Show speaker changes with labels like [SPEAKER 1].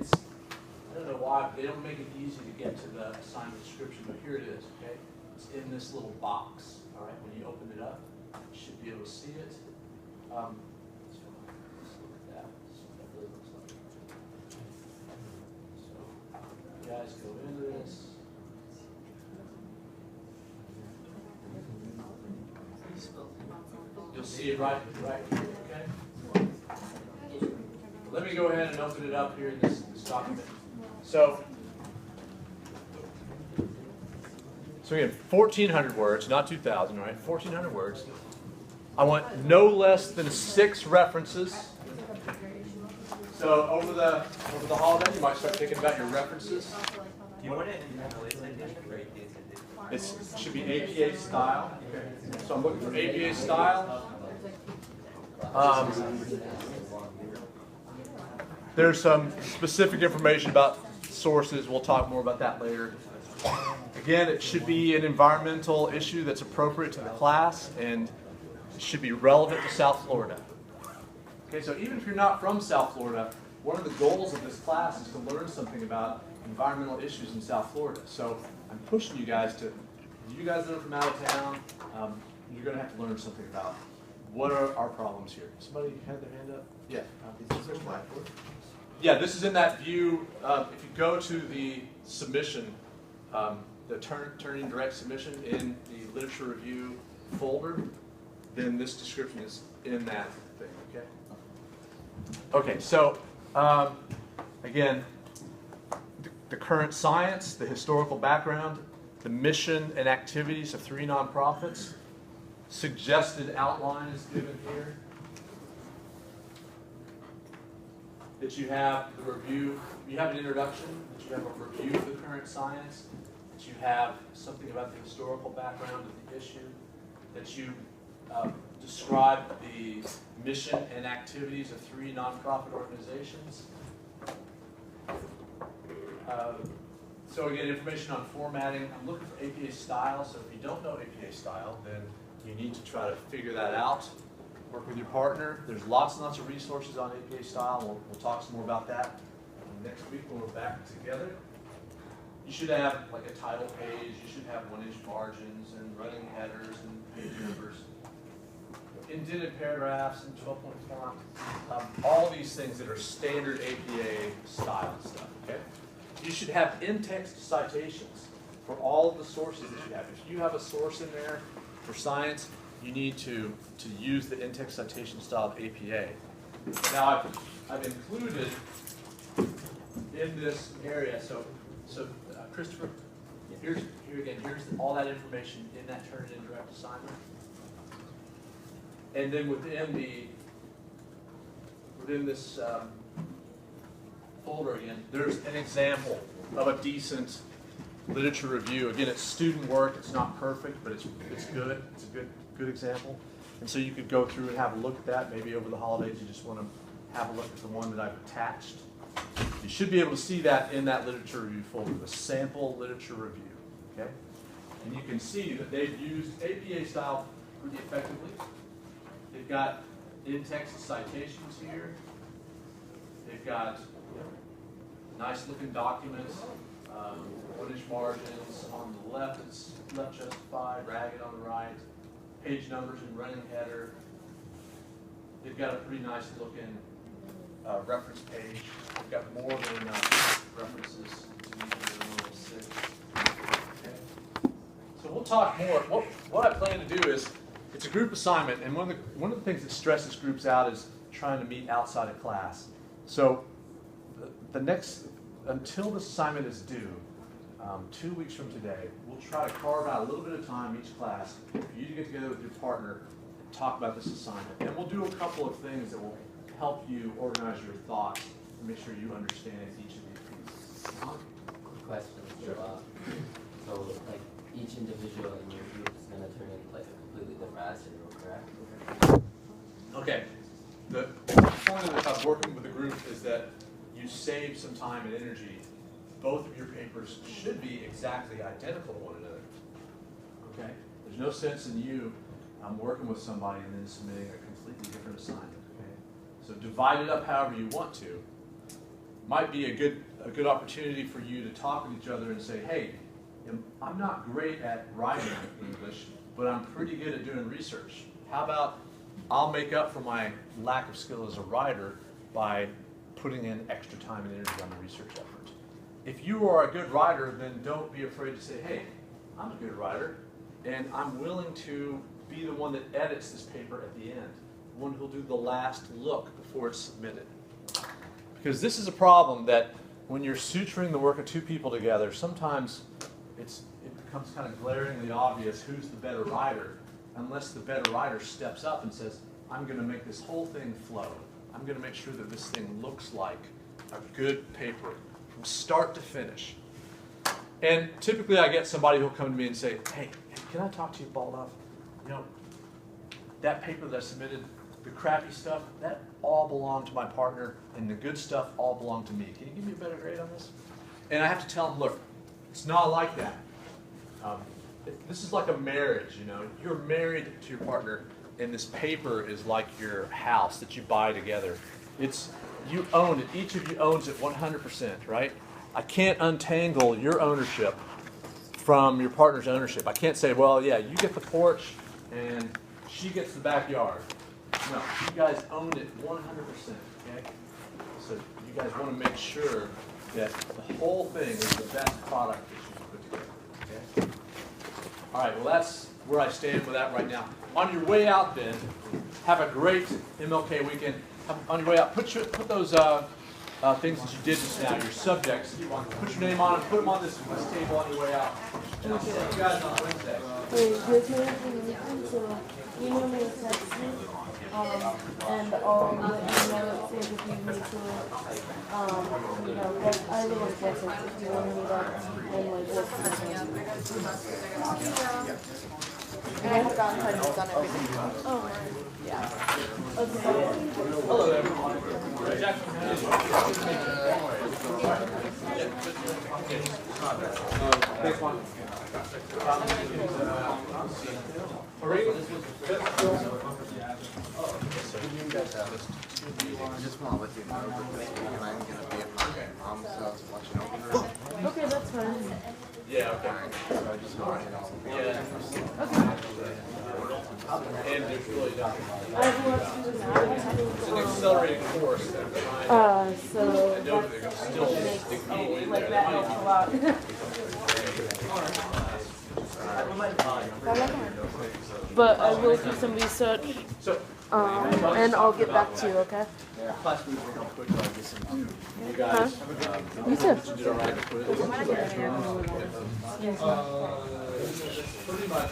[SPEAKER 1] it's, I don't know why, but they don't make it easy to get to the assignment description, but here it is, okay? It's in this little box, all right? When you open it up, you should be able to see it. So let's look at that, see what that really looks like. So you guys go into this. You'll see it right here, okay? Let me go ahead and open it up here in this document. So again, 1,400 words, not 2,000, right? 1,400 words. I want no less than 6 references. So over the holiday, you might start thinking about your references.
[SPEAKER 2] Do you want it in the citation or APA citation?
[SPEAKER 1] It should be APA style. So I'm looking for APA style. There's some specific information about sources. We'll talk more about that later. Again, it should be an environmental issue that's appropriate to the class and it should be relevant to South Florida. Okay, so even if you're not from South Florida, one of the goals of this class is to learn something about environmental issues in South Florida. So I'm pushing you guys that are from out of town, you're going to have to learn something about what are our problems here. Somebody had their hand up? Yeah.
[SPEAKER 2] Is this Blackboard?
[SPEAKER 1] Yeah, this is in that view. If you go to the submission, the turning direct submission in the literature review folder, then this description is in that thing, okay? Okay, so again, the current science, the historical background, the mission and activities of 3 nonprofits, suggested outline is given here. That you have the review, you have an introduction, that you have a review of the current science, that you have something about the historical background of the issue, that you describe the mission and activities of 3 nonprofit organizations. So again, information on formatting. I'm looking for APA style, so if you don't know APA style, then you need to try to figure that out. Work with your partner. There's lots and lots of resources on APA style. We'll talk some more about that next week when we're back together. You should have like a title page. You should have 1-inch margins and running headers and page numbers, indented paragraphs and 12-point font. All these things that are standard APA style stuff. Okay. You should have in-text citations for all of the sources that you have. If you have a source in there for science, you need to use the in-text citation style of APA. Now, I've included in this area, so Christopher, here's all that information in that turn-in direct assignment. And then within this folder again, there's an example of a decent literature review. Again, it's student work. It's not perfect, but it's good. It's a good example. And so you could go through and have a look at that. Maybe over the holidays you just want to have a look at the one that I've attached. You should be able to see that in that literature review folder, the sample literature review. Okay? And you can see that they've used APA style pretty effectively. They've got in-text citations here. They've got nice looking documents, 1-inch margins. On the left, it's left justified, ragged on the right, page numbers and running header. They've got a pretty nice looking reference page. They've got more than enough references to meet the rule of 6. Okay. So we'll talk more. What I plan to do is, it's a group assignment, and one of the things that stresses groups out is trying to meet outside of class. So until this assignment is due, 2 weeks from today, we'll try to carve out a little bit of time each class for you to get together with your partner and talk about this assignment. And we'll do a couple of things that will help you organize your thoughts and make sure you understand each of these pieces.
[SPEAKER 3] Quick question. So like each individual in your group is going to turn into like a completely different acid, correct?
[SPEAKER 1] Okay. The point of working with a group is that you save some time and energy. Both of your papers should be exactly identical to one another. Okay? There's no sense in you working with somebody and then submitting a completely different assignment. Okay? So divide it up however you want to, might be a good opportunity for you to talk with each other and say, hey, I'm not great at writing English, but I'm pretty good at doing research. How about I'll make up for my lack of skill as a writer by putting in extra time and energy on the research effort. If you are a good writer, then don't be afraid to say, hey, I'm a good writer, and I'm willing to be the one that edits this paper at the end, the one who'll do the last look before it's submitted. Because this is a problem that when you're suturing the work of two people together, sometimes it becomes kind of glaringly obvious who's the better writer, unless the better writer steps up and says, I'm going to make this whole thing flow. I'm going to make sure that this thing looks like a good paper from start to finish. And typically I get somebody who'll come to me and say, hey, can I talk to you, Baldov? You know, that paper that I submitted, the crappy stuff, that all belonged to my partner, and the good stuff all belonged to me. Can you give me a better grade on this? And I have to tell them, look, it's not like that. This is like a marriage, you know. You're married to your partner, and this paper is like your house that you buy together. You own it. Each of you owns it 100%, right? I can't untangle your ownership from your partner's ownership. I can't say, well, yeah, you get the porch, and she gets the backyard. No, you guys own it 100%, okay? So you guys want to make sure that the whole thing is the best product that you can put together, okay? All right, well, that's where I stand with that right now. On your way out then, have a great MLK weekend. On your way out, put those things that you did just now, your subjects, put your name on them, put them on this table on your way out. And I'll see you guys on Wednesday.
[SPEAKER 4] So you know me text me, and I'll let you know if you need to, you know, like I live in Texas if you want to meet up and like
[SPEAKER 5] And I have gotten credits on everything.
[SPEAKER 4] oh,
[SPEAKER 5] Yeah.
[SPEAKER 4] okay.
[SPEAKER 1] Hello, everyone. Thanks, Juan.
[SPEAKER 6] I just want to let you know that this weekend I'm going to be at my mom's house watching over.
[SPEAKER 4] Okay, that's fine.
[SPEAKER 1] Yeah, okay.
[SPEAKER 6] So I just want to know.
[SPEAKER 1] Yeah. And there's really nothing.
[SPEAKER 4] I have lots to do now.
[SPEAKER 1] It's an accelerated course that I'm trying
[SPEAKER 4] So
[SPEAKER 1] to know that they're going to still stick people in there.
[SPEAKER 4] that helps a lot. But I will do some research,
[SPEAKER 1] So,
[SPEAKER 4] and I'll get back to you, okay?
[SPEAKER 1] class moves real quick, so I get some. You guys,
[SPEAKER 4] You too.
[SPEAKER 1] did all right with quiz? Pretty much.